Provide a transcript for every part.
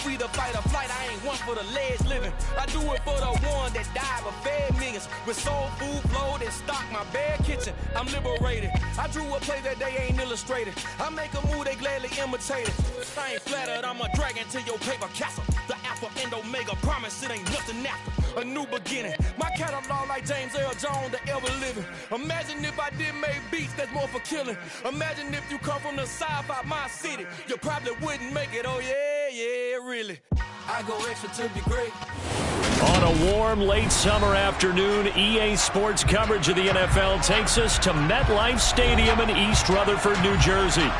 either fight or flight, I ain't one for the ledge living. I do it for the one that died but fed millions. With soul food flowed and stocked my bare kitchen. I'm liberated. I drew a play that they ain't illustrated. I make a move, they gladly imitate it. I ain't flattered, I'm a dragon to your paper castle. The alpha and omega, promise it ain't nothing after. A new beginning. My catalog like James Earl Jones, the ever living. Imagine if I did make beats that's more for killing. Imagine if you come from the south out my city. You probably wouldn't make it, oh yeah, really. I go extra to be great. On a warm, late summer afternoon, EA Sports coverage of the NFL takes us to MetLife Stadium in East Rutherford, New Jersey.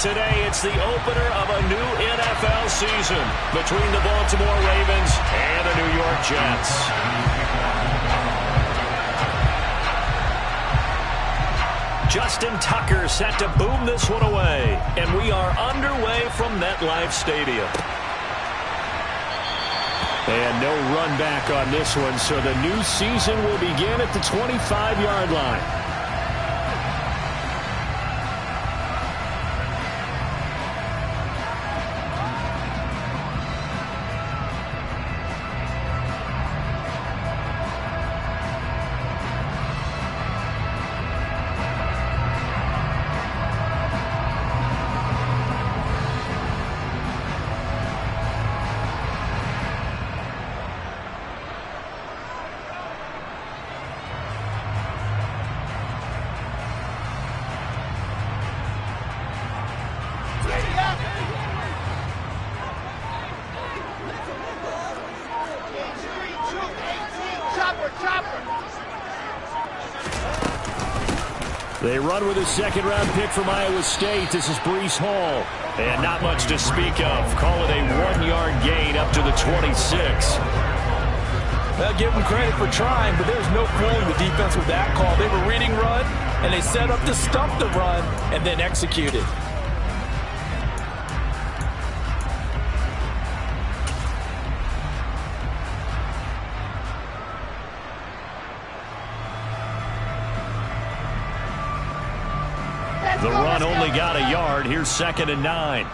Today, it's the opener of a new NFL season between the Baltimore Ravens and the New York Jets. Justin Tucker set to boom this one away, and we are underway from MetLife Stadium. And no run back on this one, so the new season will begin at the 25-yard line. They run with a second-round pick from Iowa State. This is Breece Hall. And not much to speak of. Call it a 1-yard gain up to the 26. Well, give them credit for trying, but there's no fooling the defense with that call. They were reading run, and they set up to stump the run, and then executed. The run only got a yard. Here's 2nd and 9.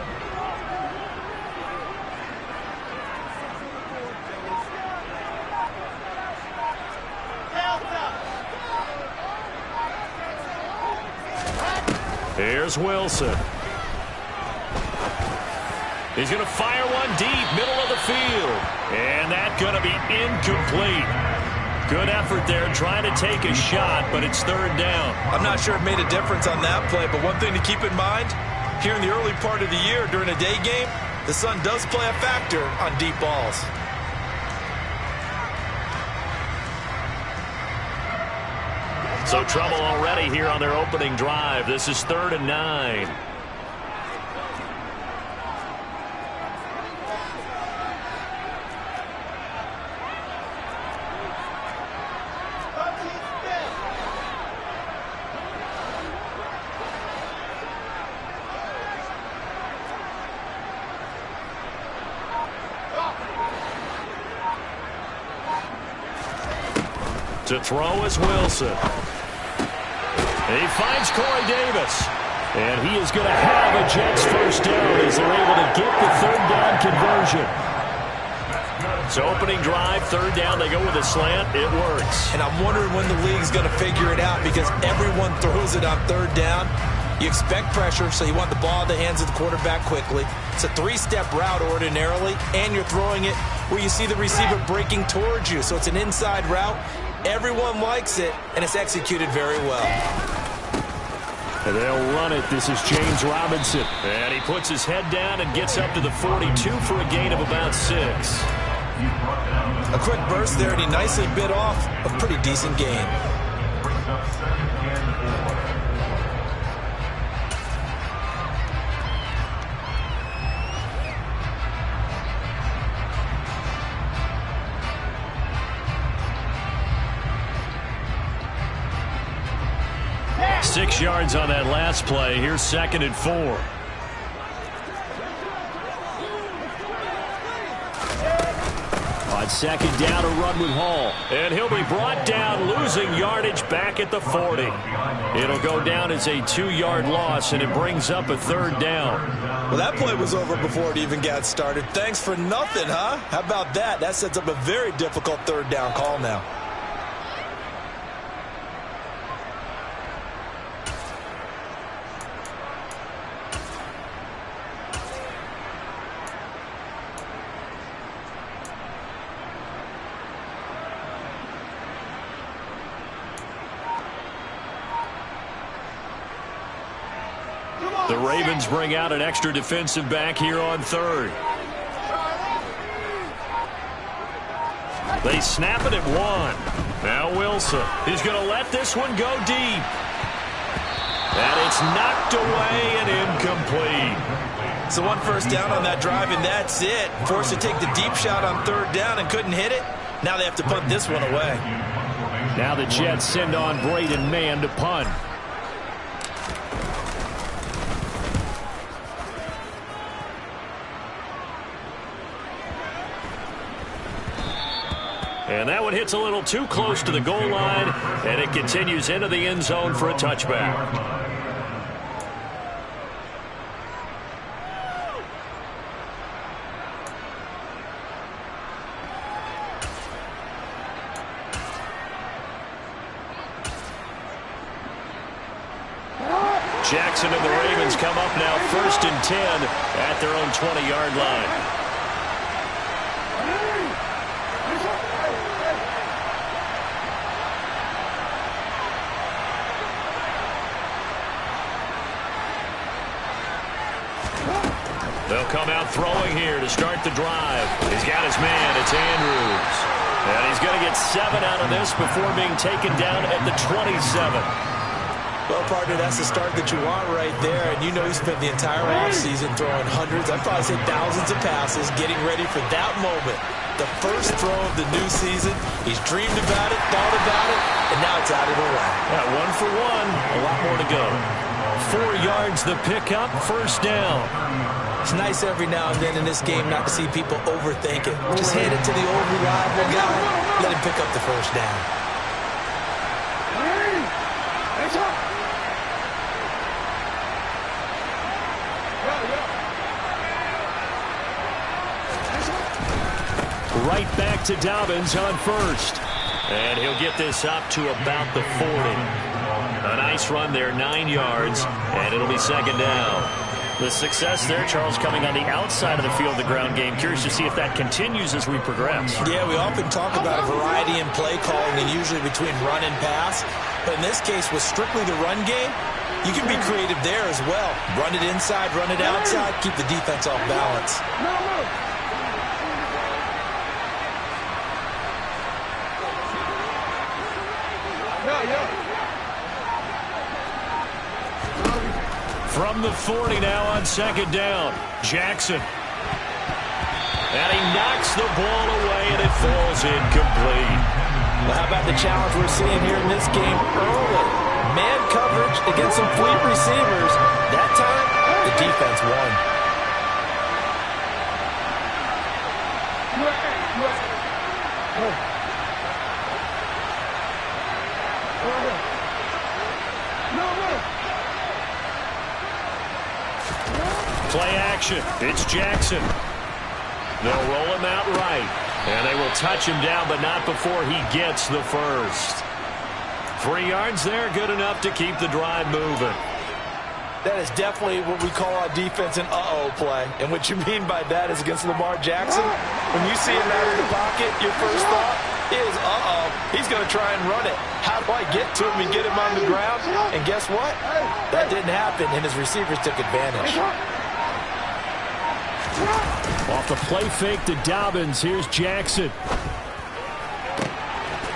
Here's Wilson. He's going to fire one deep, middle of the field. And that's going to be incomplete. Good effort there trying to take a shot, but it's 3rd down. I'm not sure it made a difference on that play, but one thing to keep in mind, here in the early part of the year during a day game, the sun does play a factor on deep balls. So trouble already here on their opening drive. This is 3rd and 9. To throw is Wilson. He finds Corey Davis. And he is going to have a Jets first down as they're able to get the 3rd down conversion. So opening drive, 3rd down, they go with a slant. It works. And I'm wondering when the league's going to figure it out because everyone throws it on 3rd down. You expect pressure, so you want the ball in the hands of the quarterback quickly. It's a 3-step route ordinarily, and you're throwing it where you see the receiver breaking towards you. So it's an inside route. Everyone likes it, and it's executed very well. And they'll run it. This is James Robinson. And he puts his head down and gets up to the 42 for a gain of about 6. A quick burst there, and he nicely bit off a pretty decent gain. Yeah. 6 yards on that last play. Here's 2nd and 4. On second down, a run with Hall. And he'll be brought down, losing yardage back at the 40. It'll go down as a 2-yard loss, and it brings up a third down. Well, that play was over before it even got started. Thanks for nothing, huh? How about that? That sets up a very difficult third down call now. The Ravens bring out an extra defensive back here on third. They snap it at 1. Now Wilson. He's going to let this one go deep. And it's knocked away and incomplete. So 1 first down on that drive, and that's it. Forced to take the deep shot on third down and couldn't hit it. Now they have to punt this one away. Now the Jets send on Braden Mann to punt. And that one hits a little too close to the goal line, and it continues into the end zone for a touchback. Jackson and the Ravens come up now 1st and 10 at their own 20-yard line. They'll come out throwing here to start the drive. He's got his man. It's Andrews. And he's going to get 7 out of this before being taken down at the 27. Well, partner, that's the start that you want right there. And you know he spent the entire offseason throwing hundreds, I'd probably say thousands of passes, getting ready for that moment. The first throw of the new season. He's dreamed about it, thought about it, and now it's out of the way. Yeah, 1 for 1. A lot more to go. 4 yards the pickup, first down. It's nice every now and then in this game not to see people overthink it. Just hand it to the old reliable guy. Let him pick up the first down. Right back to Dobbins on first. And he'll get this up to about the 40. A nice run there, 9 yards, and it'll be second down. The success there, Charles, coming on the outside of the field, the ground game. Curious to see if that continues as we progress. Yeah, we often talk about a variety in play calling and usually between run and pass. But in this case, with strictly the run game, you can be creative there as well. Run it inside, run it outside, keep the defense off balance. From the 40 now on second down, Jackson. And he knocks the ball away, and it falls incomplete. Well, how about the challenge we're seeing here in this game early? Man coverage against some fleet receivers. That time, the defense won. Play action. It's Jackson. They'll roll him out right. And they will touch him down, but not before he gets the first. 3 yards there, good enough to keep the drive moving. That is definitely what we call our defense an uh-oh play. And what you mean by that is against Lamar Jackson. When you see him out in the pocket, your first thought is, uh-oh, he's going to try and run it. How do I get to him and get him on the ground? And guess what? That didn't happen, and his receivers took advantage. Off the play fake to Dobbins, here's Jackson.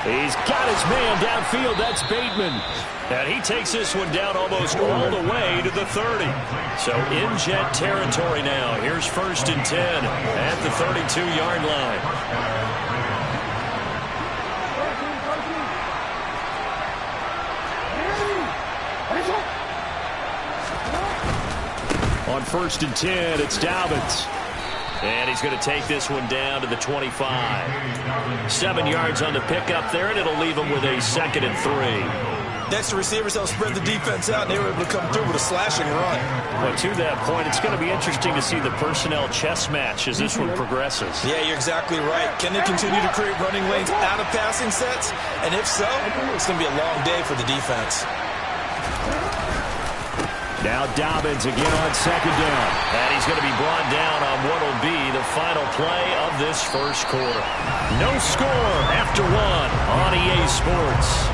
He's got his man downfield, that's Bateman. And he takes this one down almost all the way to the 30. So in Jet territory now. Here's 1st and 10 at the 32-yard line. On 1st and 10, it's Dobbins. And he's going to take this one down to the 25. 7 yards on the pickup there, and it'll leave him with a 2nd and 3. Next, the receivers help spread the defense out, and they were able to come through with a slashing run. But to that point, it's going to be interesting to see the personnel chess match as this one progresses. Yeah, you're exactly right. Can they continue to create running lanes out of passing sets? And if so, it's going to be a long day for the defense. Now Dobbins again on 2nd down. And he's going to be brought down on what will be the final play of this first quarter. No score after 1 on EA Sports.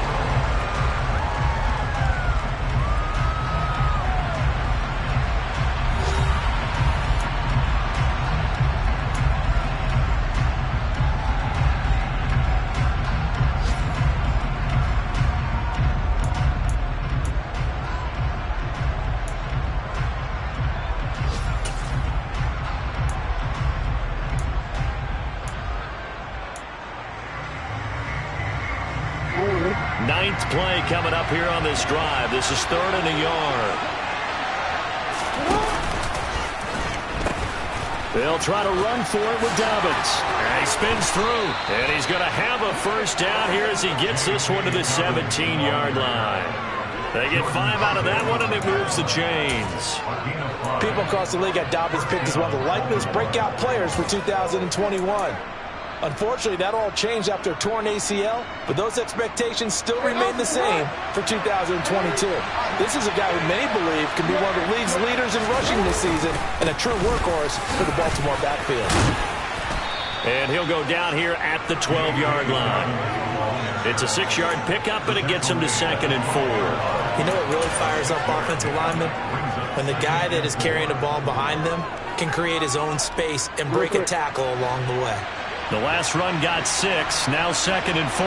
Ninth play coming up here on this drive. This is 3rd and a yard. They'll try to run for it with Dobbins. And he spins through. And he's going to have a first down here as he gets this one to the 17-yard line. They get 5 out of that one, and it moves the chains. People across the league had Dobbins picked as one of the likeliest breakout players for 2021. Unfortunately, that all changed after a torn ACL, but those expectations still remain the same for 2022. This is a guy who many believe can be one of the league's leaders in rushing this season and a true workhorse for the Baltimore backfield. And he'll go down here at the 12-yard line. It's a 6-yard pickup, and it gets him to 2nd and 4. You know what really fires up offensive linemen? When the guy that is carrying the ball behind them can create his own space and break a tackle along the way. The last run got 6, now 2nd and 4.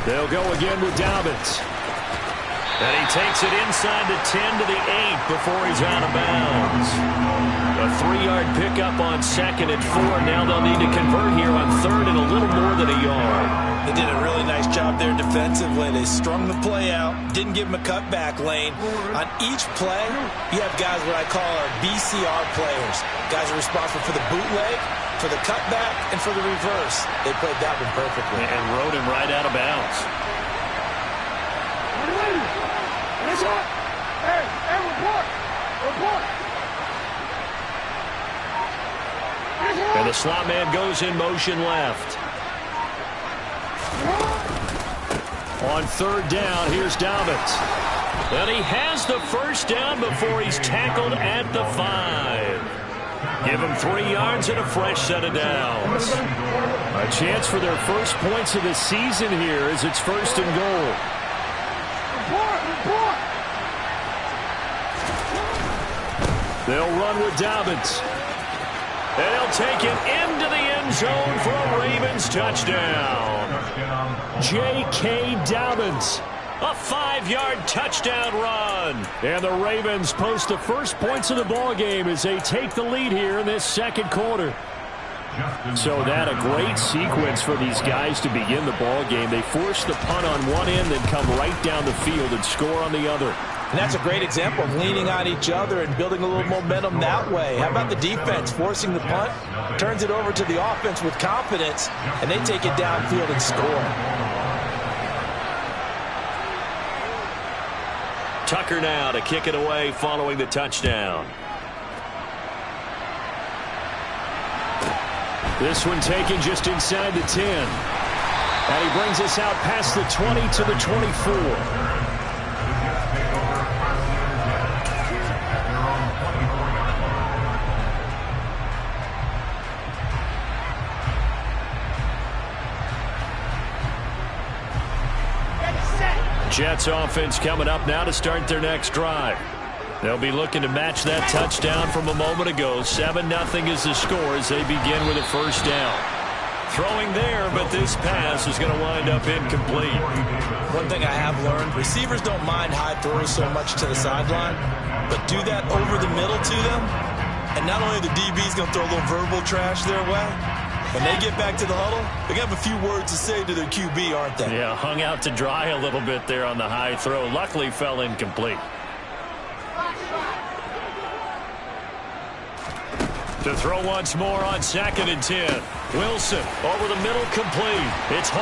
They'll go again with Dobbins. And he takes it inside the 10 to the 8 before he's out of bounds. A 3-yard pickup on 2nd and 4. Now they'll need to convert here on 3rd and a little more than a yard. They did a really nice job there defensively. They strung the play out, didn't give him a cutback lane. On each play, you have guys what I call our BCR players. Guys are responsible for the bootleg, for the cutback, and for the reverse. They played that one perfectly. And rode him right out of bounds. Hey, report! And the slot man goes in motion left. On 3rd down, here's Dobbins. And he has the first down before he's tackled at the 5. Give him 3 yards and a fresh set of downs. A chance for their first points of the season here as it's 1st and goal. They'll run with Dobbins. And he'll take it into the end zone for a Ravens touchdown. J.K. Dobbins, a 5-yard touchdown run. And the Ravens post the first points of the ballgame as they take the lead here in this 2nd quarter. So that a great sequence for these guys to begin the ballgame. They force the punt on one end, then come right down the field and score on the other. And that's a great example of leaning on each other and building a little momentum that way. How about the defense forcing the punt, turns it over to the offense with confidence, and they take it downfield and score. Tucker now to kick it away following the touchdown. This one taken just inside the 10. And he brings us out past the 20 to the 24. Jets offense coming up now to start their next drive. They'll be looking to match that touchdown from a moment ago. 7-0 is the score as they begin with a first down. Throwing there, but this pass is going to wind up incomplete. One thing I have learned, receivers don't mind high throws so much to the sideline, but do that over the middle to them, and not only the DB's going to throw a little verbal trash their way, when they get back to the huddle, they're going to have a few words to say to their QB, aren't they? Yeah, hung out to dry a little bit there on the high throw. Luckily fell incomplete. To throw once more on 2nd and 10. Wilson over the middle, complete. It's Hall.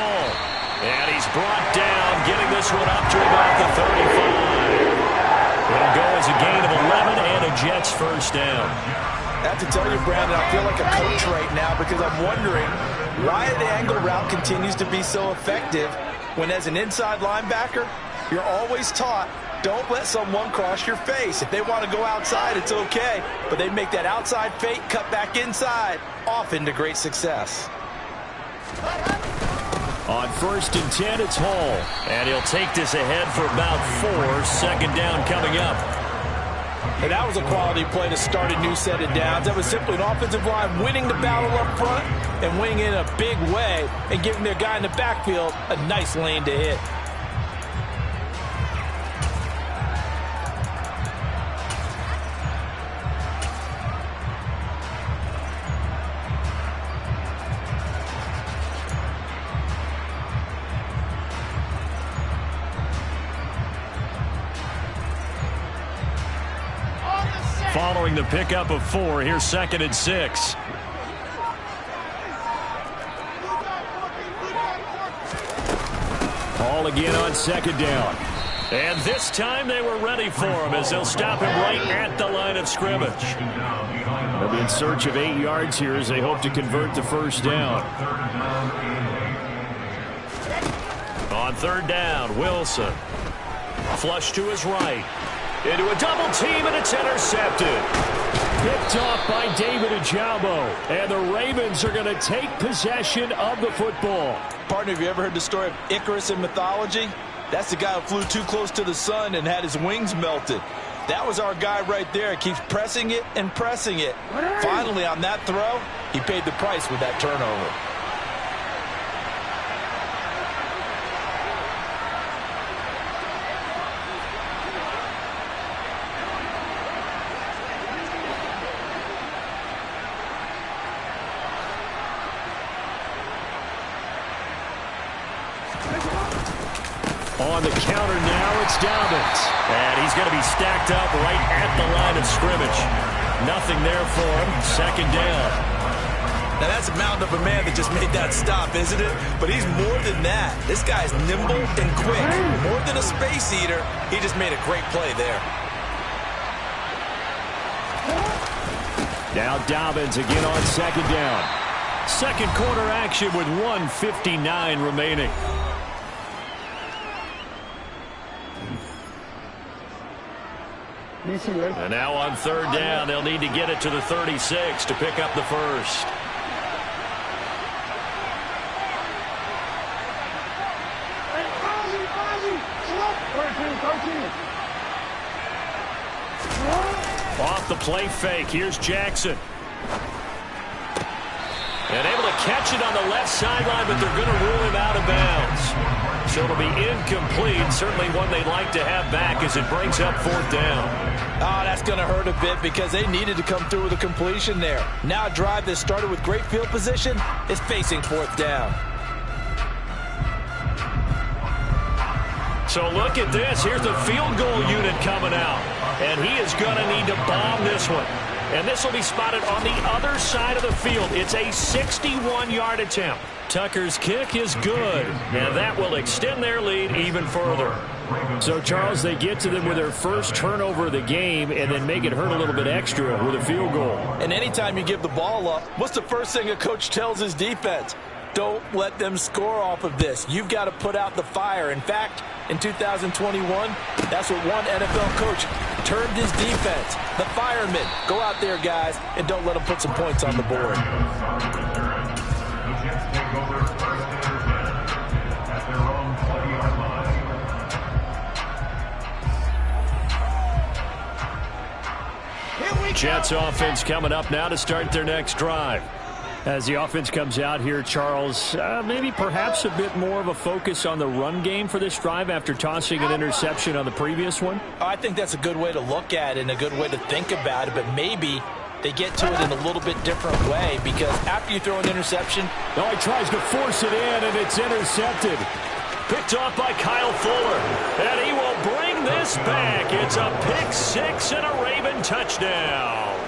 And he's brought down, getting this one up to about the 35. It'll go as a gain of 11 and a Jets first down. I have to tell you, Brandon, I feel like a coach right now because I'm wondering why the angle route continues to be so effective when as an inside linebacker, you're always taught, don't let someone cross your face. If they want to go outside, it's okay. But they make that outside fake, cut back inside, often to great success. On 1st and 10, it's Hall. And he'll take this ahead for about 4. Second down coming up. And that was a quality play to start a new set of downs. That was simply an offensive line winning the battle up front and winning in a big way and giving their guy in the backfield a nice lane to hit. Following the pickup of 4, here's 2nd and 6. Hall again on 2nd down. And this time they were ready for him as they'll stop him right at the line of scrimmage. They'll be in search of 8 yards here as they hope to convert the first down. On 3rd down, Wilson. Flush to his right. Into a double team, and it's intercepted. Picked off by David Ojabo. And the Ravens are going to take possession of the football. Partner, have you ever heard the story of Icarus in mythology? That's the guy who flew too close to the sun and had his wings melted. That was our guy right there. He keeps pressing it and pressing it. Finally, on that throw, he paid the price with that turnover. On the counter now, it's Dobbins. And he's going to be stacked up right at the line of scrimmage. Nothing there for him. 2nd down. Now that's a mountain of a man that just made that stop, isn't it? But he's more than that. This guy's nimble and quick. More than a space eater, he just made a great play there. Now Dobbins again on 2nd down. Second quarter action with 1:59 remaining. And now on 3rd down, they'll need to get it to the 36 to pick up the first. Off the play fake, here's Jackson. And able to catch it on the left sideline, but they're going to rule him out of bounds. So it'll be incomplete. Certainly one they'd like to have back as it brings up 4th down. Oh, that's going to hurt a bit because they needed to come through with a completion there. Now a drive that started with great field position is facing 4th down. So look at this. Here's the field goal unit coming out. And he is going to need to bomb this one. And this will be spotted on the other side of the field. It's a 61-yard attempt. Tucker's kick is good. And that will extend their lead even further. So, Charles, they get to them with their first turnover of the game and then make it hurt a little bit extra with a field goal. And anytime you give the ball up, what's the first thing a coach tells his defense? Don't let them score off of this. You've got to put out the fire. In fact, in 2021, that's what one NFL coach termed his defense. The firemen. Go out there, guys, and don't let them put some points on the board. Jets offense coming up now to start their next drive. As the offense comes out here, Charles, maybe perhaps a bit more of a focus on the run game for this drive after tossing an interception on the previous one? I think that's a good way to look at it and a good way to think about it, but maybe they get to it in a little bit different way because after you throw an interception... Oh, he tries to force it in, and it's intercepted. Picked off by Kyle Fuller, and he will bring this back. It's a pick six and a Raven touchdown.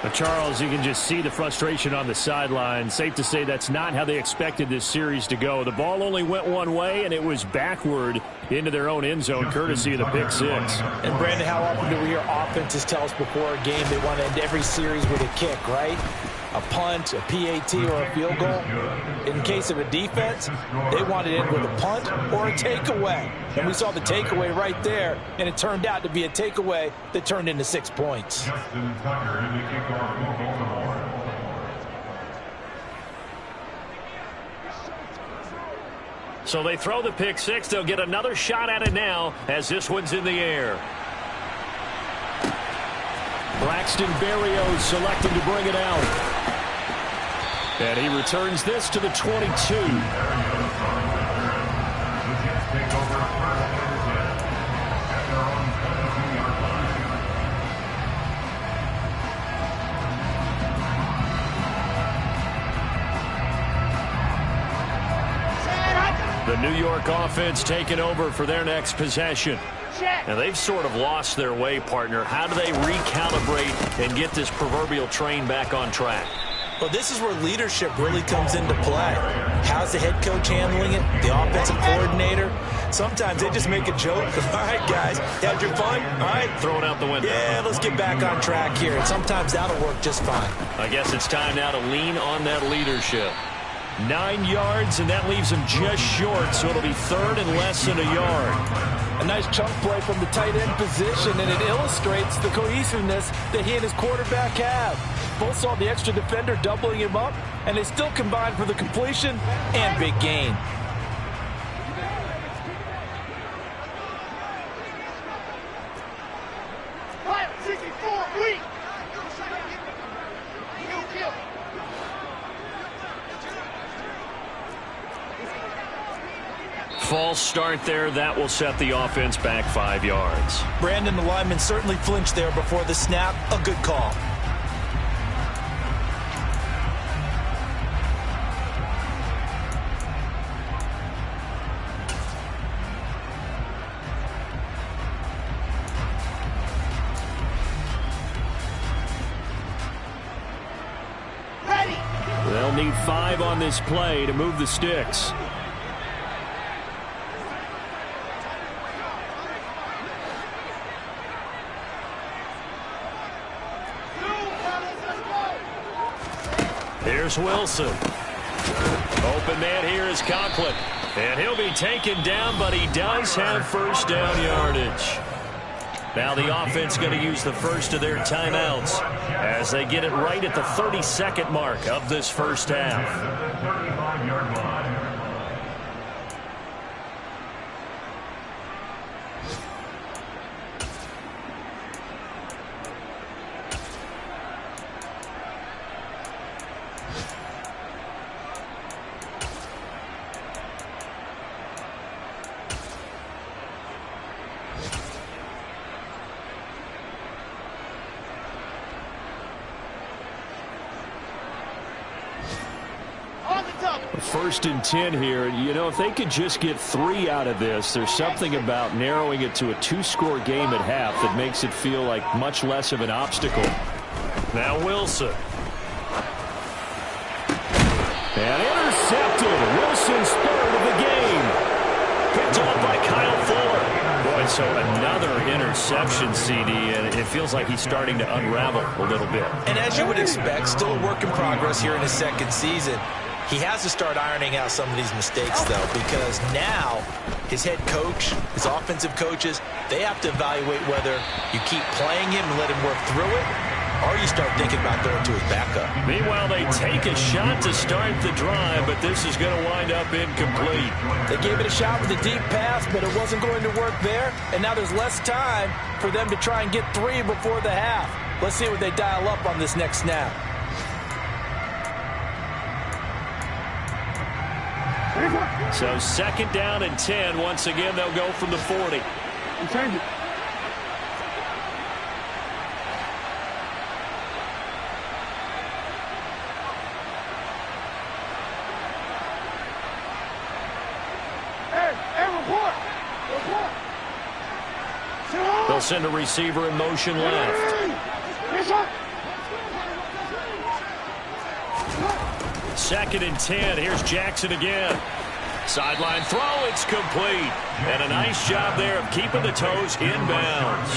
But Charles, you can just see the frustration on the sideline. Safe to say that's not how they expected this series to go. The ball only went one way, and it was backward into their own end zone, courtesy of the pick six. And, Brandon, how often do we hear offenses tell us before a game they want to end every series with a kick, right? A punt, a PAT, or a field goal. In case of a defense, they want to end with a punt or a takeaway. And we saw the takeaway right there, and it turned out to be a takeaway that turned into 6 points. So they throw the pick six. They'll get another shot at it now as this one's in the air. Braxton Berrios selecting to bring it out. And he returns this to the 22. The New York offense taking over for their next possession. Now, they've sort of lost their way, partner. How do they recalibrate and get this proverbial train back on track? Well, this is where leadership really comes into play. How's the head coach handling it? The offensive coordinator? Sometimes they just make a joke. All right, guys, had your fun? All right. Throw it out the window. Yeah, let's get back on track here. And sometimes that'll work just fine. I guess it's time now to lean on that leadership. 9 yards, and that leaves him just short, so it'll be third and less than a yard. A nice chunk play from the tight end position, and it illustrates the cohesiveness that he and his quarterback have. Both saw the extra defender doubling him up, and they still combined for the completion and big gain. False start there. That will set the offense back 5 yards. Brandon, the lineman certainly flinched there before the snap. A good call. They'll need 5 on this play to move the sticks. Here's Wilson. Open man here is Conklin. And he'll be taken down, but he does have first down yardage. Now the offense going to use the first of their timeouts as they get it right at the 32nd mark of this first half. First and 10 here. You know, if they could just get 3 out of this, there's something about narrowing it to a 2-score game at half that makes it feel like much less of an obstacle. Now Wilson. And intercepted. Wilson's third of the game. Picked off by Kyle Fuller. Boy, so another interception, CD, and it feels like he's starting to unravel a little bit. And as you would expect, still a work in progress here in his second season. He has to start ironing out some of these mistakes, though, because now his head coach, his offensive coaches, they have to evaluate whether you keep playing him and let him work through it, or you start thinking about throwing to his backup. Meanwhile, they take a shot to start the drive, but this is going to wind up incomplete. They gave it a shot with a deep pass, but it wasn't going to work there, and now there's less time for them to try and get 3 before the half. Let's see what they dial up on this next snap. So second down and 10. Once again, they'll go from the 40. Change it. They'll send a receiver in motion left. 2nd and 10. Here's Jackson again. Sideline throw, it's complete. And a nice job there of keeping the toes inbounds.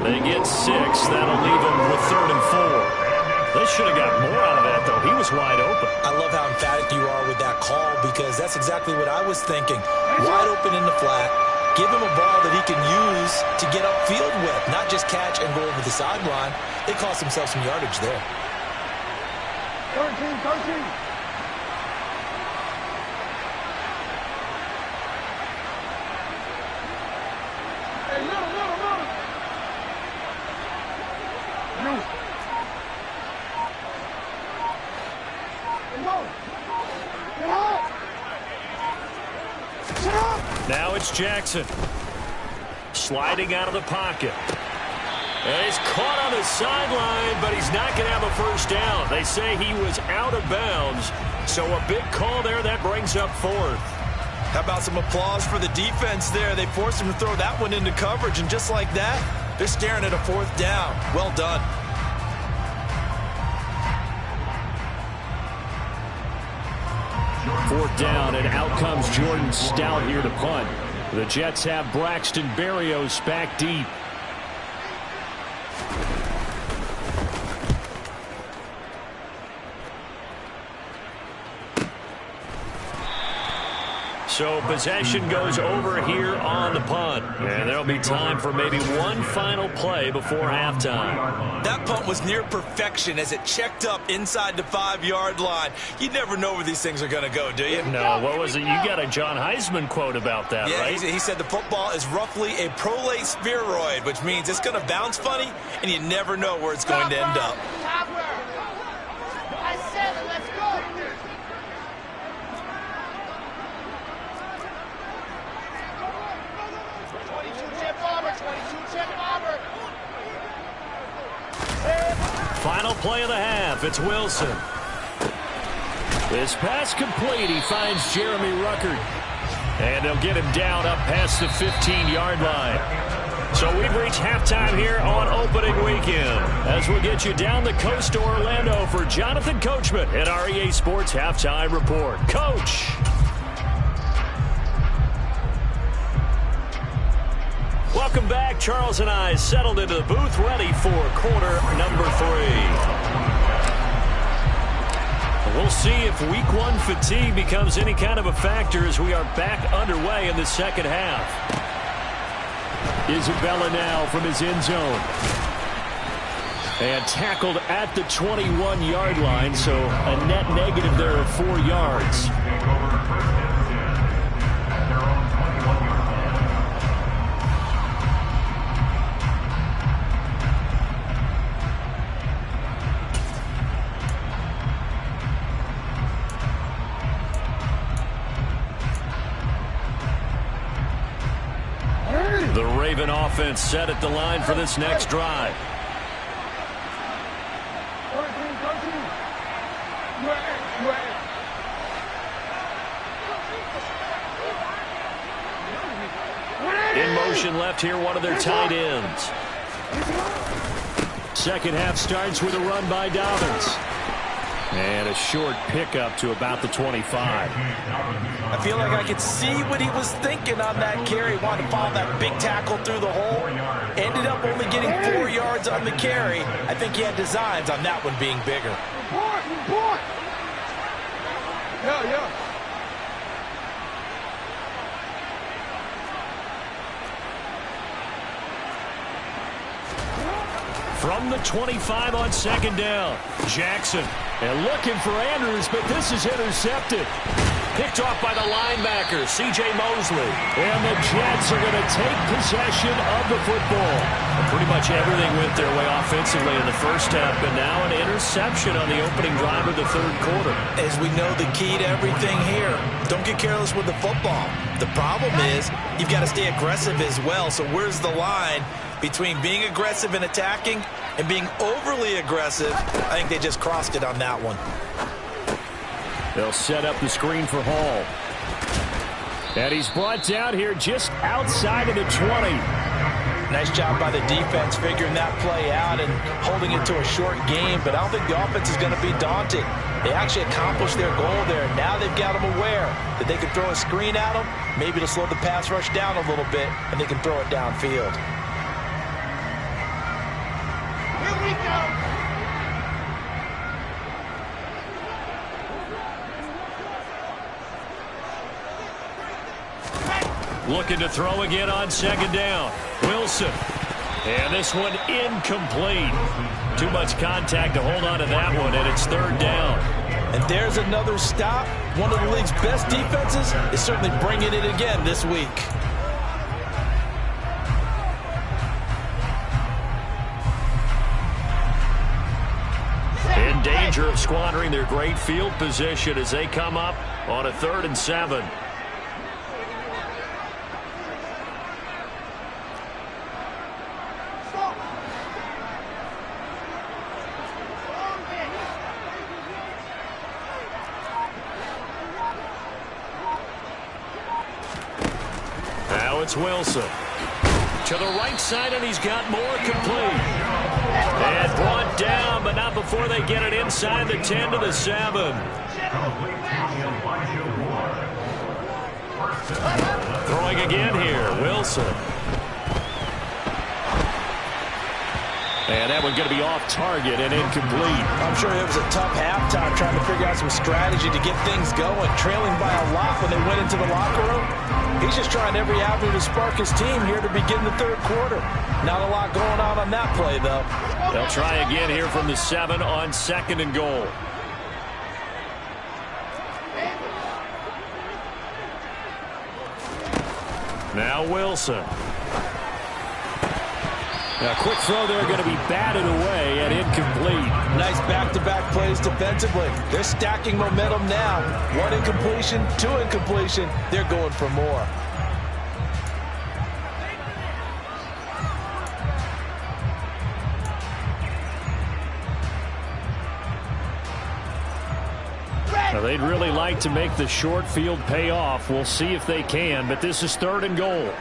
They get 6. That'll leave them with 3rd and 4. They should have got more out of that, though. He was wide open. I love how emphatic you are with that call, because that's exactly what I was thinking. Wide open in the flat. Give him a ball that he can use to get upfield with, not just catch and go over the sideline. They cost themselves some yardage there. 13. Now it's Jackson. Sliding out of the pocket. And he's caught on the sideline, but he's not going to have a first down. They say he was out of bounds. So a big call there. That brings up 4th. How about some applause for the defense there? They forced him to throw that one into coverage, and just like that, they're staring at a 4th down. Well done. Fourth down, and out comes Jordan Stout here to punt. The Jets have Braxton Berrios back deep. So possession goes over here on the punt. And there'll be time for maybe one final play before halftime. That punt was near perfection as it checked up inside the 5-yard line. You never know where these things are going to go, do you? No, what was it? You got a John Heisman quote about that, yeah, right? He said the football is roughly a prolate spheroid, which means it's going to bounce funny, and you never know where it's going to end up. I said it, let's go. Final play of the half. It's Wilson. This pass complete. He finds Jeremy Ruckert. And they'll get him down up past the 15-yard line. So we've reached halftime here on opening weekend. As we'll get you down the coast to Orlando for Jonathan Coachman at our EA Sports Halftime Report. Coach. Welcome back. Charles and I settled into the booth, ready for quarter number 3. We'll see if week 1 fatigue becomes any kind of a factor as we are back underway in the second half. Isabella now from his end zone. And tackled at the 21-yard line, so a net negative there of 4 yards. The Raven offense set at the line for this next drive. In motion left here, one of their tight ends. Second half starts with a run by Dobbins. And a short pickup to about the 25. I feel like I could see what he was thinking on that carry. Wanted to follow that big tackle through the hole. Ended up only getting 4 yards on the carry. I think he had designs on that one being bigger. Yeah. From the 25 on second down. Jackson. And looking for Andrews, but this is intercepted. Picked off by the linebacker, C.J. Mosley. And the Jets are going to take possession of the football. And pretty much everything went their way offensively in the first half, but now an interception on the opening drive of the third quarter. As we know, the key to everything here, don't get careless with the football. The problem is you've got to stay aggressive as well. So where's the line between being aggressive and attacking and being overly aggressive? I think they just crossed it on that one. They'll set up the screen for Hall. And he's brought down here just outside of the 20. Nice job by the defense figuring that play out and holding it to a short game, but I don't think the offense is going to be daunted. They actually accomplished their goal there. Now they've got them aware that they can throw a screen at them, maybe to slow the pass rush down a little bit, and they can throw it downfield. Here we go. Looking to throw again on second down. Wilson. And this one incomplete. Too much contact to hold on to that one, and it's third down. And there's another stop. One of the league's best defenses is certainly bringing it again this week. In danger of squandering their great field position as they come up on a 3rd and 7. Now it's Wilson. To the right side, and he's got more complete. And brought down, but not before they get it inside the 10 to the 7. Throwing again here, Wilson. And that one going to be off target and incomplete. I'm sure it was a tough halftime trying to figure out some strategy to get things going. Trailing by a lot when they went into the locker room. He's just trying every avenue to spark his team here to begin the 3rd quarter. Not a lot going on that play, though. They'll try again here from the 7 on 2nd and goal. Now Wilson. A quick throw there going to be batted away and incomplete. Nice back-to-back plays defensively. They're stacking momentum now. 1 incompletion, 2 incompletion. They're going for more. Now they'd really like to make the short field pay off. We'll see if they can, but this is 3rd and goal.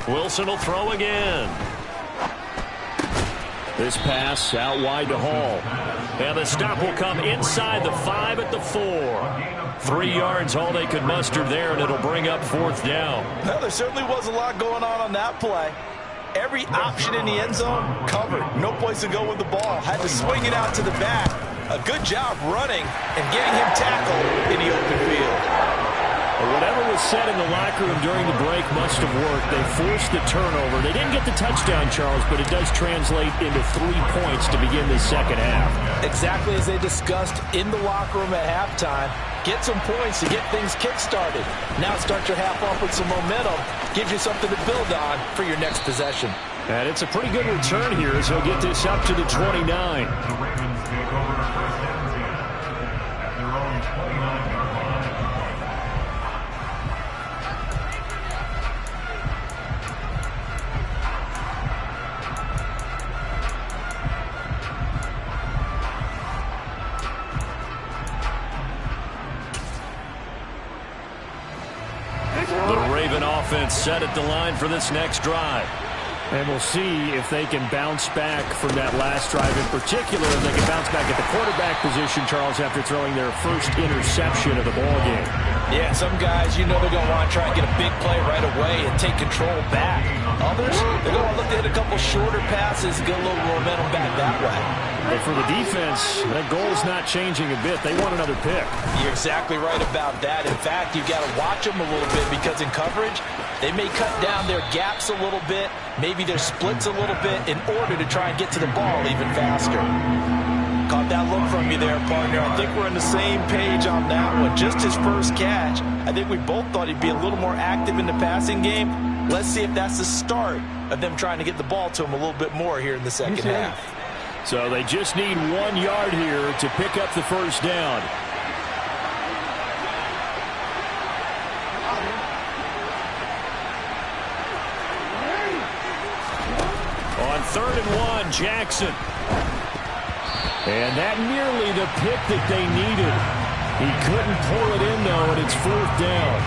Wilson will throw again. This pass out wide to Hall. And the stop will come inside the 5 at the 4. 3 yards, all they could muster there, and it'll bring up 4th down. Well, there certainly was a lot going on that play. Every option in the end zone covered. No place to go with the ball. Had to swing it out to the back. A good job running and getting him tackled in the open field. Whatever was said in the locker room during the break must have worked. They forced the turnover. They didn't get the touchdown, Charles, but it does translate into 3 points to begin the second half. Exactly as they discussed in the locker room at halftime. Get some points to get things kick-started. Now start your half off with some momentum. Gives you something to build on for your next possession. And it's a pretty good return here as he'll get this up to the 29. Offense set at the line for this next drive. And we'll see if they can bounce back from that last drive in particular. If they can bounce back at the quarterback position, Charles, after throwing their first interception of the ballgame. Yeah, some guys, you know they're going to want to try and get a big play right away and take control back. Others, they're going to look to hit a couple shorter passes and get a little momentum back that way. But for the defense, that goal is not changing a bit. They want another pick. You're exactly right about that. In fact, you've got to watch them a little bit because in coverage, they may cut down their gaps a little bit, maybe their splits a little bit in order to try and get to the ball even faster. Caught that look from you there, partner. I think we're on the same page on that one. Just his first catch. I think we both thought he'd be a little more active in the passing game. Let's see if that's the start of them trying to get the ball to him a little bit more here in the second half. So they just need 1 yard here to pick up the first down. On 3rd and 1, Jackson. And that nearly the pick that they needed. He couldn't pull it in, though, and it's 4th down.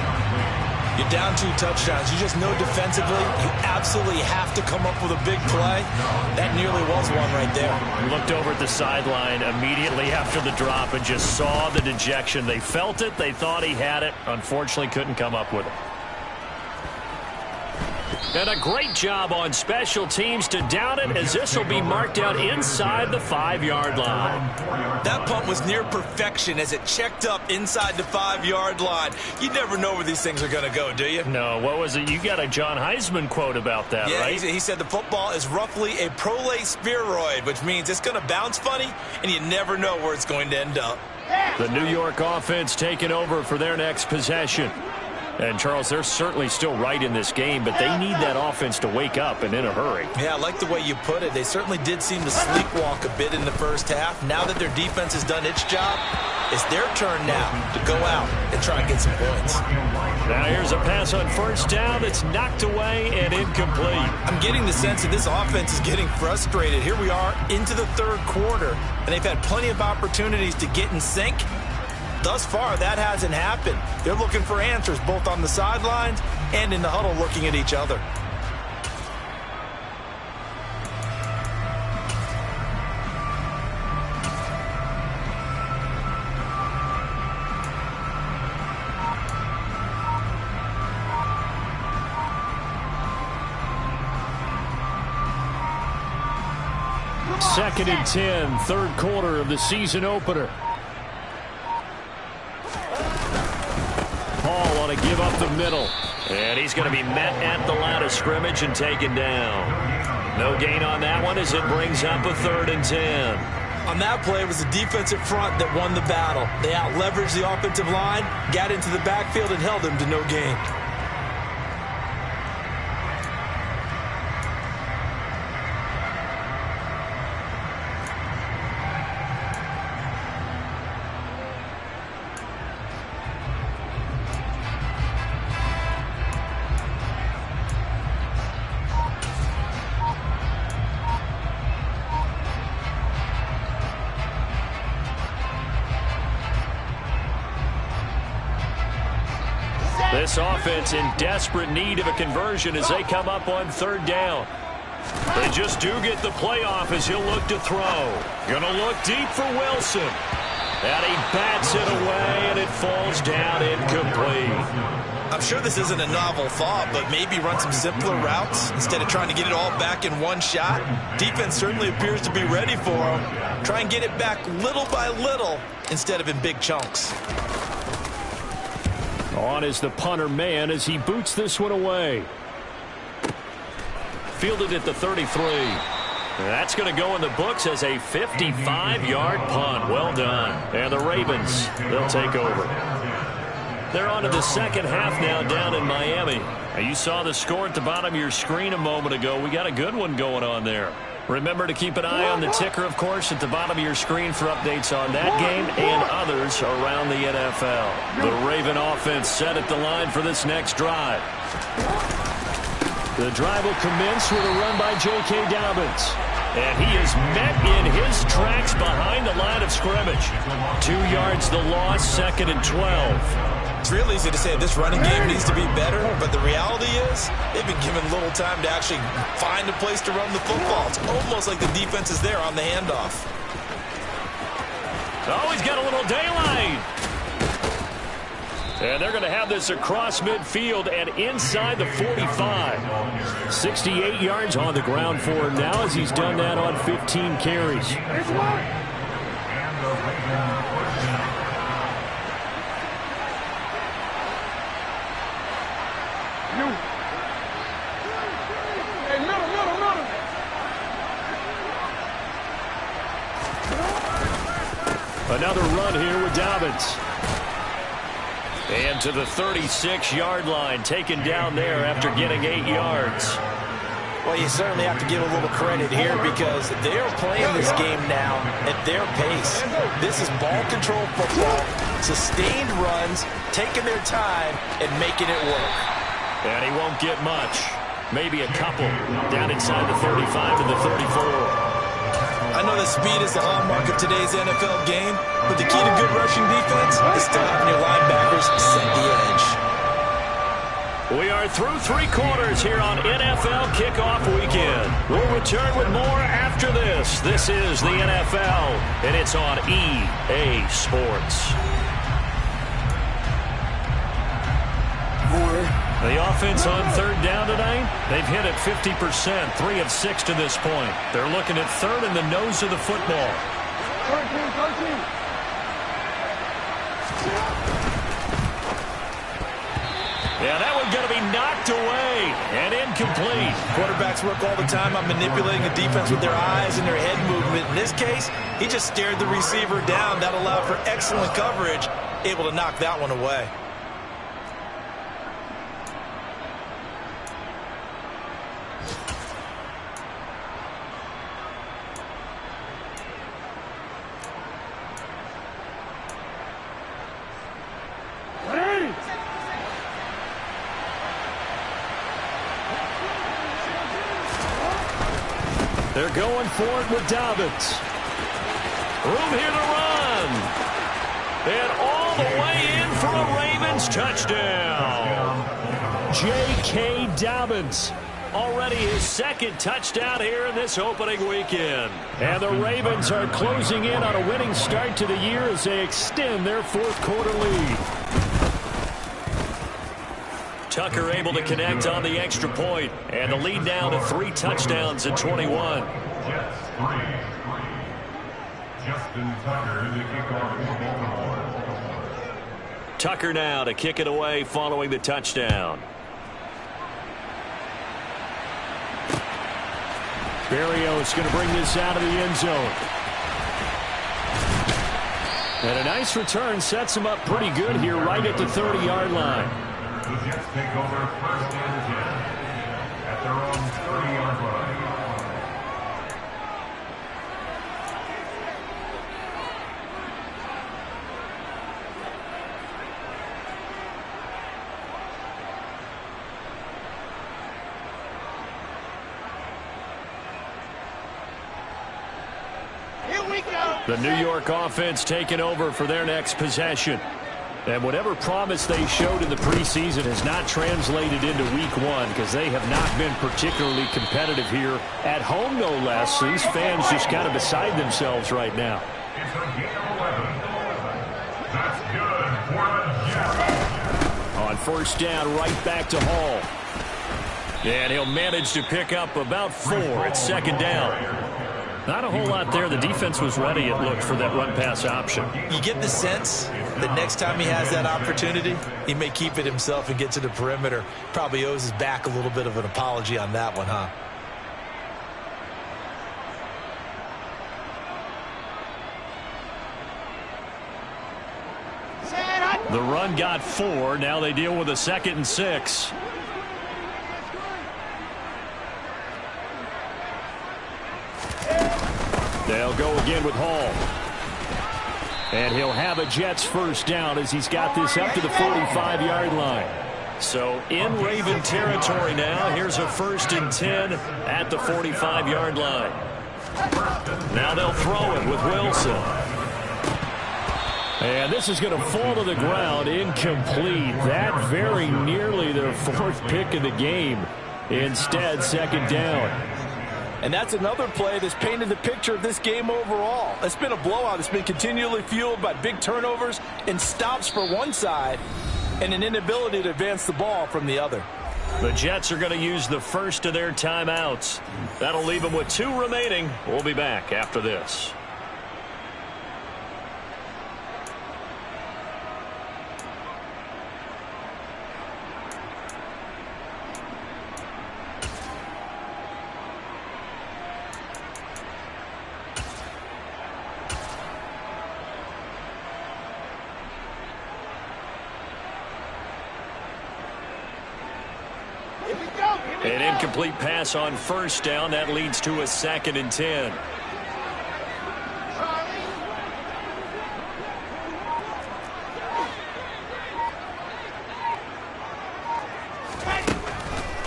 You're down 2 touchdowns. You just know defensively you absolutely have to come up with a big play. That nearly was one right there. Looked over at the sideline immediately after the drop and just saw the dejection. They felt it. They thought he had it. Unfortunately, couldn't come up with it. And a great job on special teams to down it, as this will be marked out inside the 5-yard line. That punt was near perfection as it checked up inside the 5-yard line. You never know where these things are going to go, do you? No, what was it? You got a John Heisman quote about that, right? He said the football is roughly a prolate spheroid, which means it's going to bounce funny, and you never know where it's going to end up. The New York offense taking over for their next possession. And, Charles, they're certainly still right in this game, but they need that offense to wake up and in a hurry. Yeah, I like the way you put it. They certainly did seem to sleepwalk a bit in the first half. Now that their defense has done its job, it's their turn now to go out and try and get some points. Now here's a pass on 1st down that's knocked away and incomplete. I'm getting the sense that this offense is getting frustrated. Here we are into the 3rd quarter, and they've had plenty of opportunities to get in sync. Thus far, that hasn't happened. They're looking for answers both on the sidelines and in the huddle looking at each other. Second and 10, 3rd quarter of the season opener. Paul on a give up the middle. And he's going to be met at the line of scrimmage and taken down. No gain on that one as it brings up a 3rd and 10. On that play, it was the defensive front that won the battle. They out-leveraged the offensive line, got into the backfield, and held them to no gain. This offense in desperate need of a conversion as they come up on 3rd down. They just do get the playoff as he'll look to throw. Gonna look deep for Wilson. And he bats it away, and it falls down incomplete. I'm sure this isn't a novel thought, but maybe run some simpler routes instead of trying to get it all back in one shot. Defense certainly appears to be ready for him. Try and get it back little by little instead of in big chunks. On is the punter man as he boots this one away. Fielded at the 33. That's going to go in the books as a 55-yard punt. Well done. And the Ravens, they'll take over. They're on to the second half now down in Miami. Now, you saw the score at the bottom of your screen a moment ago. We got a good one going on there. Remember to keep an eye on the ticker, of course, at the bottom of your screen for updates on that game and others around the NFL. The Raven offense set at the line for this next drive. The drive will commence with a run by J.K. Dobbins. And he is met in his tracks behind the line of scrimmage. 2 yards the loss, 2nd and 12. It's real easy to say this running game needs to be better, but the reality is they've been given little time to actually find a place to run the football. It's almost like the defense is there on the handoff. Oh, he's got a little daylight. And they're going to have this across midfield and inside the 45. 68 yards on the ground for him now as he's done that on 15 carries. Another run here with Dobbins. And to the 36-yard line, taken down there after getting 8 yards. Well, you certainly have to give a little credit here because they're playing this game now at their pace. This is ball control football, sustained runs, taking their time and making it work. And he won't get much. maybe a couple down inside the 35 and the 34. I know that speed is the hallmark of today's NFL game, but the key to good rushing defense is still having your linebackers set the edge. We are through 3 quarters here on NFL Kickoff Weekend. We'll return with more after this. This is the NFL, and it's on EA Sports. The offense on 3rd down tonight, they've hit it 50%, 3 of 6 to this point. They're looking at 3rd in the nose of the football. 13. Yeah, that one's going to be knocked away and incomplete. Quarterbacks work all the time on manipulating the defense with their eyes and their head movement. In this case, he just stared the receiver down. That allowed for excellent coverage, able to knock that one away. They're going for it with Dobbins. Room here to run. And all the way in for a Ravens touchdown. J.K. Dobbins. Already his 2nd touchdown here in this opening weekend. And the Ravens are closing in on a winning start to the year as they extend their 4th quarter lead. Tucker able to connect on the extra point, and the lead now to 3 touchdowns at 21. Jets 3. Justin Tucker, the kickoff. Tucker now to kick it away following the touchdown. Berrios going to bring this out of the end zone. And a nice return sets him up pretty good here right at the 30-yard line. The Jets take over 1st and 10 at their own 30-yard line. Here we go. The New York offense taking over for their next possession. And whatever promise they showed in the preseason has not translated into week 1 because they have not been particularly competitive here at home, no less. These fans just kind of beside themselves right now. It's a gain of 11. That's good for the Jets. On 1st down, right back to Hall. And he'll manage to pick up about 4 at 2nd down. Not a whole lot there. The defense was ready, it looked, for that run-pass option. You get the sense that next time he has that opportunity, he may keep it himself and get to the perimeter. Probably owes his back a little bit of an apology on that one, huh? The run got 4. Now they deal with a 2nd and 6. They'll go again with Hall. And he'll have a Jets 1st down as he's got this up to the 45-yard line. So in Raven territory now. Here's a 1st and 10 at the 45-yard line. Now they'll throw it with Wilson. And this is going to fall to the ground, incomplete. That very nearly their 4th pick of the game. Instead, 2nd down. And that's another play that's painted the picture of this game overall. It's been a blowout. It's been continually fueled by big turnovers and stops for one side and an inability to advance the ball from the other. The Jets are going to use the 1st of their timeouts. That'll leave them with 2 remaining. We'll be back after this. An incomplete pass on 1st down. That leads to a 2nd and 10.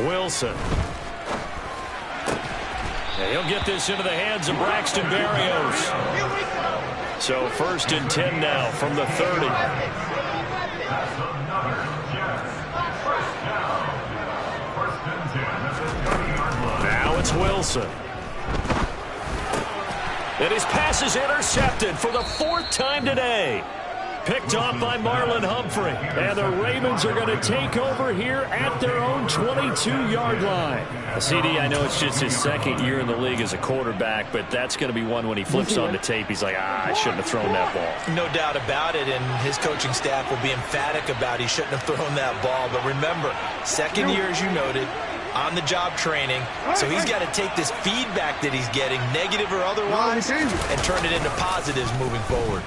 Wilson And he'll get this into the hands of Braxton Berrios. So 1st and 10 now from the 30. That's another Jets. First down. 1st and 10 at the 30-yard line. Now it's Wilson. And his pass is intercepted for the 4th time today. Picked off by Marlon Humphrey. And the Ravens are going to take over here at their own 22-yard line. CD, I know it's just his 2nd year in the league as a quarterback, but that's going to be one when he flips on the tape. He's like, I shouldn't have thrown that ball. No doubt about it, and his coaching staff will be emphatic about he shouldn't have thrown that ball. But remember, 2nd year, as you noted, on-the-job training, so he's got to take this feedback that he's getting, negative or otherwise, and turn it into positives moving forward.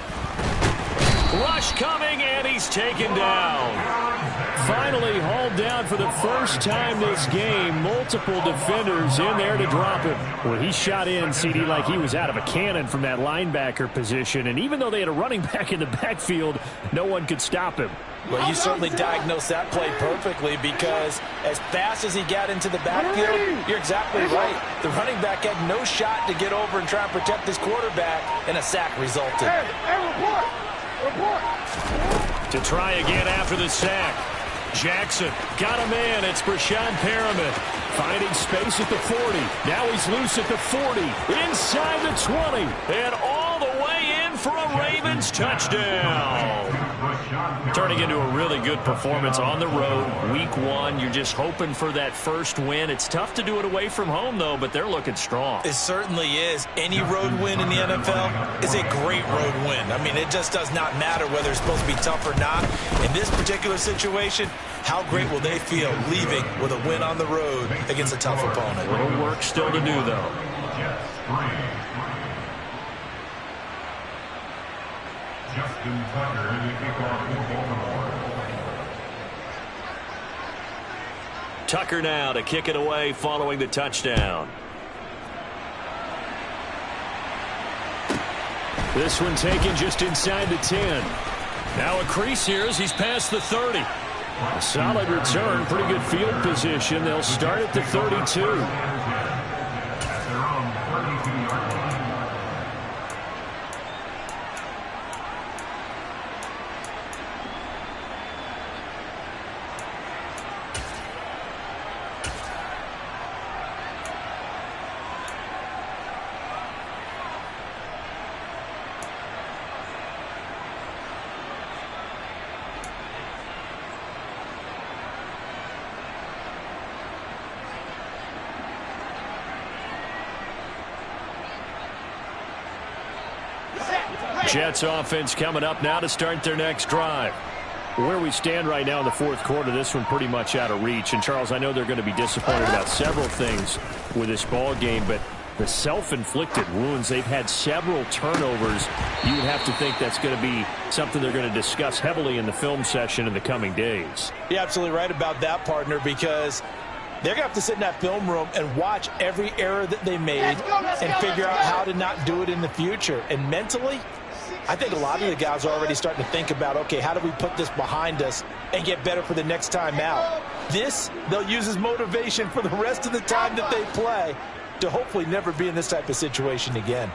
Rush coming, and he's taken down. Finally hauled down for the first time this game. Multiple defenders in there to drop him. Well, he shot in, CD, like he was out of a cannon from that linebacker position. And even though they had a running back in the backfield, no one could stop him. Well, you certainly diagnosed that play perfectly, because as fast as he got into the backfield, you're exactly right. The running back had no shot to get over and try and protect his quarterback, and a sack resulted. To try again after the sack. Jackson got a man. It's Brashad Perriman. Finding space at the 40. Now he's loose at the 40. Inside the 20. And all the way in for a Ravens touchdown. Turning into a really good performance on the road. Week 1, you're just hoping for that first win. It's tough to do it away from home, though, but they're looking strong. It certainly is. Any road win in the NFL is a great road win. I mean, it just does not matter whether it's supposed to be tough or not. In this particular situation, how great will they feel leaving with a win on the road against a tough opponent? A little work still to do, though. Justin Tucker in the kickoff for Baltimore. Tucker now to kick it away following the touchdown. This one taken just inside the 10. Now a crease here as he's past the 30. A solid return, pretty good field position. They'll start at the 32. Jets offense coming up now to start their next drive. Where we stand right now in the 4th quarter, this one pretty much out of reach. And, Charles, I know they're going to be disappointed about several things with this ball game, but the self-inflicted wounds, they've had several turnovers. You would have to think that's going to be something they're going to discuss heavily in the film session in the coming days. You're absolutely right about that, partner, because they're going to have to sit in that film room and watch every error that they made and figure out how to not do it in the future. And mentally, I think a lot of the guys are already starting to think about, okay, how do we put this behind us and get better for the next time out? This, they'll use as motivation for the rest of the time that they play to hopefully never be in this type of situation again.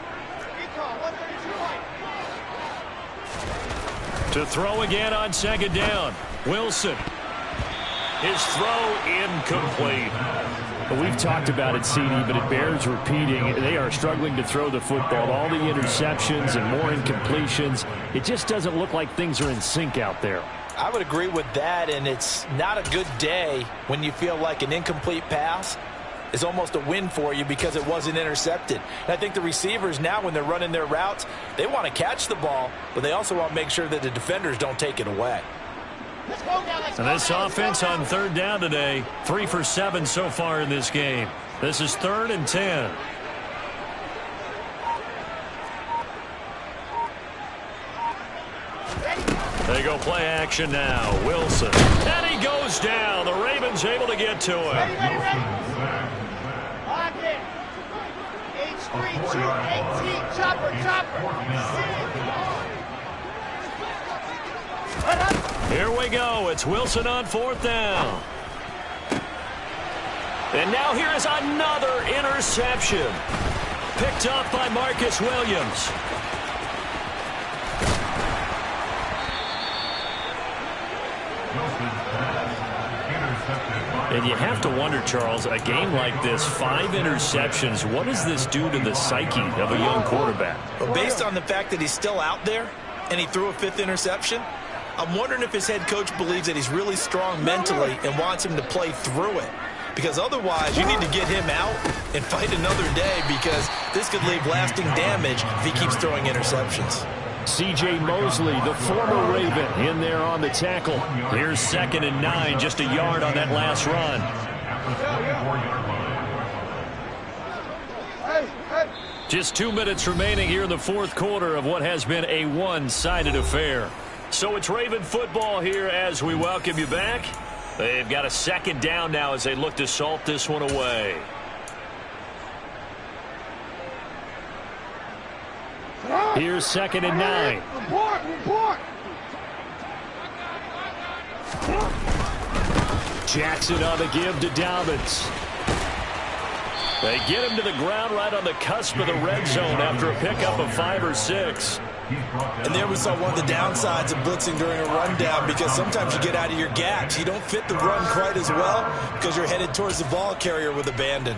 To throw again on 2nd down. Wilson. His throw incomplete. We've talked about it, CD, but it bears repeating. They are struggling to throw the football. All the interceptions and more incompletions. It just doesn't look like things are in sync out there. I would agree with that, and it's not a good day when you feel like an incomplete pass is almost a win for you because it wasn't intercepted. And I think the receivers now, when they're running their routes, they want to catch the ball, but they also want to make sure that the defenders don't take it away. And this offense on 3rd down today, 3 for 7 so far in this game. This is 3rd and 10. They go play action now. Wilson. And he goes down. The Ravens able to get to him. Here we go. It's Wilson on 4th down. And now here is another interception. Picked up by Marcus Williams. And you have to wonder, Charles, a game like this, 5 interceptions, what does this do to the psyche of a young quarterback? Well, based on the fact that he's still out there and he threw a 5th interception, I'm wondering if his head coach believes that he's really strong mentally and wants him to play through it. Because otherwise, you need to get him out and fight another day, because this could leave lasting damage if he keeps throwing interceptions. C.J. Mosley, the former Raven, in there on the tackle. Here's 2nd and 9, just a yard on that last run. Just 2 minutes remaining here in the 4th quarter of what has been a one-sided affair. So it's Raven football here as we welcome you back. They've got a 2nd down now as they look to salt this one away. Here's 2nd and 9. Report. Jackson on the give to Dobbins. They get him to the ground right on the cusp of the red zone after a pickup of 5 or 6. And there we saw one of the downsides of blitzing during a rundown, because sometimes you get out of your gaps. You don't fit the run quite as well because you're headed towards the ball carrier with abandon.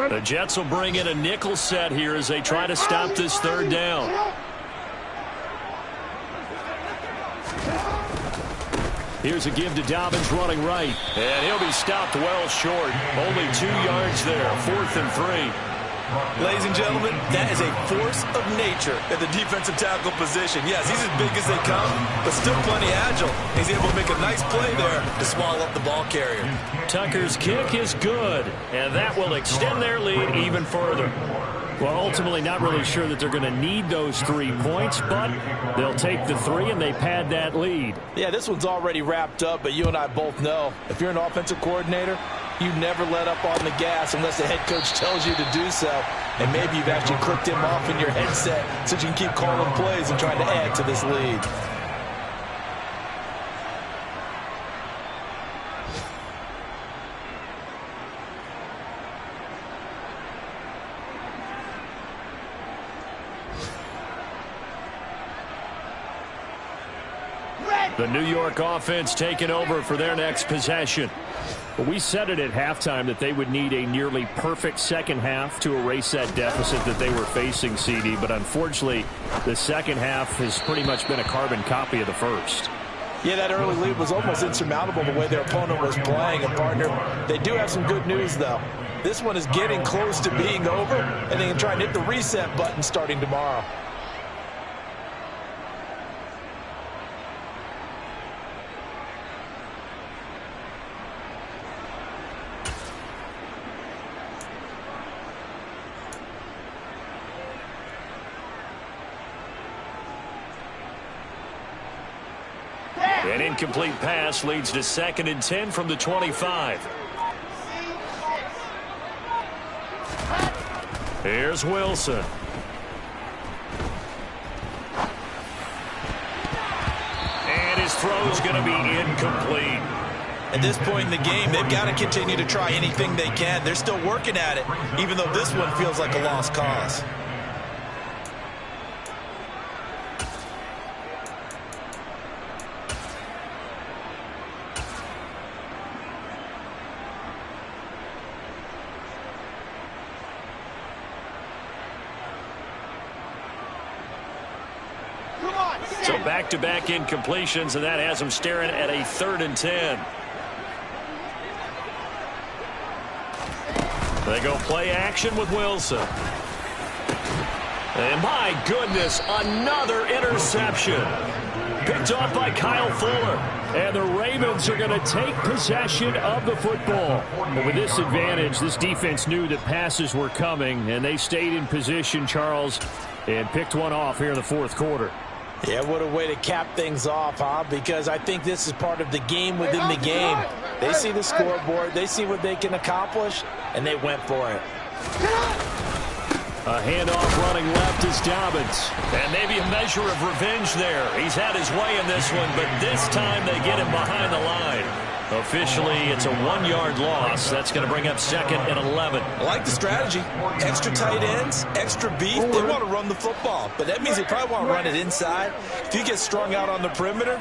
The Jets will bring in a nickel set here as they try to stop this 3rd down. Here's a give to Dobbins running right. And he'll be stopped well short. Only 2 yards there. 4th and 3. Ladies and gentlemen, that is a force of nature at the defensive tackle position. Yes, he's as big as they come, but still plenty agile. He's able to make a nice play there to swallow up the ball carrier. Tucker's kick is good, and that will extend their lead even further. Well, ultimately not really sure that they're going to need those 3 points, but they'll take the 3 and they pad that lead. Yeah, this one's already wrapped up, but you and I both know if you're an offensive coordinator, you never let up on the gas unless the head coach tells you to do so. And maybe you've actually clicked him off in your headset so you can keep calling plays and trying to add to this lead. The New York offense taking over for their next possession. We said it at halftime that they would need a nearly perfect 2nd half to erase that deficit that they were facing, CD, but unfortunately the 2nd half has pretty much been a carbon copy of the 1st. Yeah, that early lead was almost insurmountable the way their opponent was playing. And, partner, they do have some good news, though. This one is getting close to being over, and they can try and hit the reset button starting tomorrow. An incomplete pass leads to 2nd and 10 from the 25. Here's Wilson. And his throw's going to be incomplete. At this point in the game, they've got to continue to try anything they can. They're still working at it, even though this one feels like a lost cause. So back-to-back incompletions, and that has them staring at a 3rd and 10. They go play action with Wilson. And my goodness, another interception. Picked off by Kyle Fuller. And the Ravens are going to take possession of the football. But with this advantage, this defense knew that passes were coming, and they stayed in position, Charles, and picked one off here in the 4th quarter. Yeah, what a way to cap things off, huh? Because I think this is part of the game within the game. They see the scoreboard, they see what they can accomplish, and they went for it. A handoff running left is Dobbins. And maybe a measure of revenge there. He's had his way in this one, but this time they get him behind the line. Officially, it's a 1-yard loss. That's going to bring up 2nd and 11. I like the strategy. Extra tight ends, extra beef. They want to run the football, but that means they probably want to run it inside. If you get strung out on the perimeter,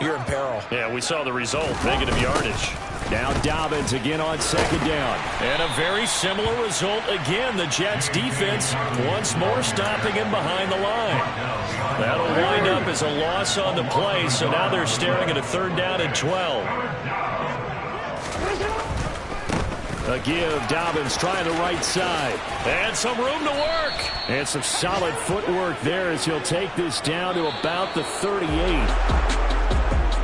you're in peril. Yeah, we saw the result. Negative yardage. Now Dobbins again on 2nd down. And a very similar result again. The Jets defense once more stopping him behind the line. That'll wind up as a loss on the play, so now they're staring at a 3rd down and 12. A give, Dobbins trying the right side. And some room to work. And some solid footwork there as he'll take this down to about the 38.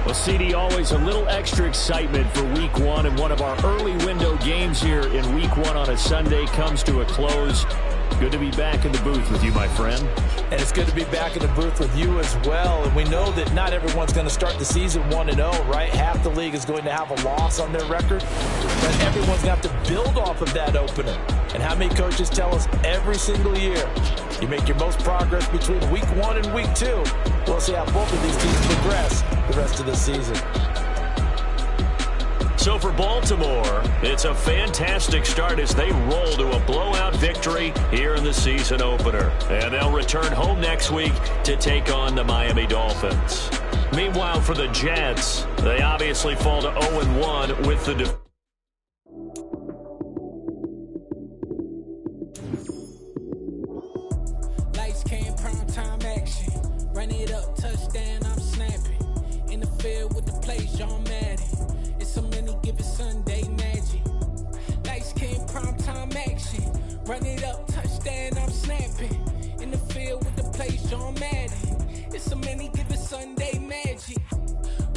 Well, CD, always a little extra excitement for Week 1, and one of our early window games here in Week 1 on a Sunday comes to a close. Good to be back in the booth with you, my friend. And it's good to be back in the booth with you as well. And we know that not everyone's going to start the season 1-0, right? Half the league is going to have a loss on their record. But everyone's going to have to build off of that opener. And how many coaches tell us every single year, you make your most progress between Week 1 and Week 2. We'll see how both of these teams progress the rest of the season. So for Baltimore, it's a fantastic start as they roll to a blowout victory here in the season opener. And they'll return home next week to take on the Miami Dolphins. Meanwhile, for the Jets, they obviously fall to 0-1 with the Lights came, prime time action. Run it up, touchdown, I'm snapping. In the field with the plays, John Madden. It's so many, give it Sunday magic. Lights came, prime time action. Run it up, touchdown, I'm snapping. In the field with the plays, John Madden. It's so many, give it Sunday magic.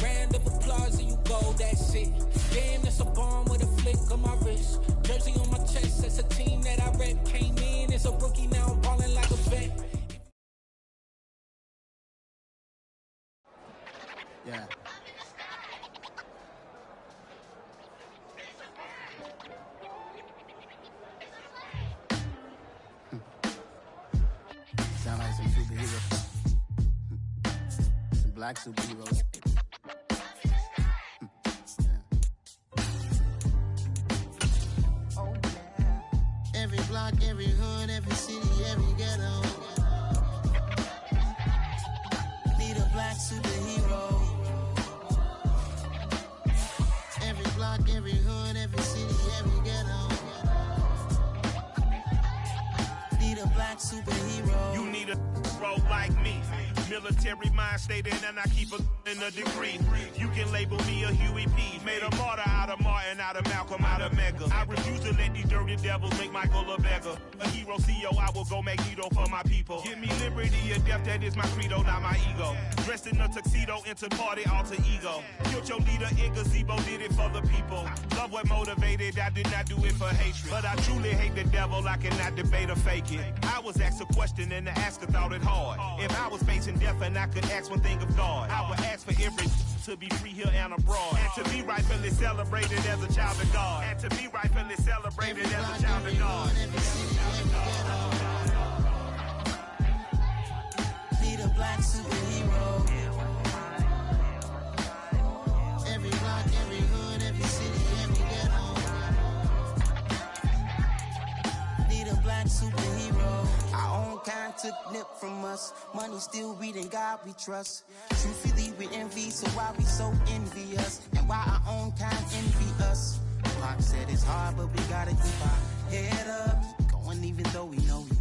Round of applause and you go, that's it. Damn, that's a bomb with a flick on my wrist. Jersey on my chest, that's a team that I rep. Came in as a rookie, now I'm balling like a vet. Yeah. Sound like some superheroes. Some black superheroes. Oh, yeah. Every block, every hood, every city, every ghetto. Need a black superhero. Every block, every hood, every city, every ghetto. Need a black superhero. You need a bro like me. Military mind stated, and I keep in a degree. You can label me a Huey P. Made a martyr out of Martin, out of Malcolm, out of Mega. I refuse to let these dirty devils make Michael a beggar. A hero CEO, I will go Magneto for my people. Give me liberty or death, that is my credo, not my ego. Dressed in a tuxedo, into party, alter ego. Killed your leader in gazebo, did it for the people. Love what motivated, I did not do it for hatred. But I truly hate the devil, I cannot debate or fake it. I was asked a question and the asker thought it hard. If I was facing death and I could ask one thing of God, I would ask for every to be free here and abroad. And to be rightfully celebrated as a child of God. And to be rightfully celebrated as a child of God. Need a black superhero. Every block, every hood, every city, every ghetto. Need a black superhero. Our own kind took nip from us. Money still reading God we trust. Truthfully we envy, so why we so envious? And why our own kind envy us? Pac said it's hard, but we gotta keep our head up. Going even though we know we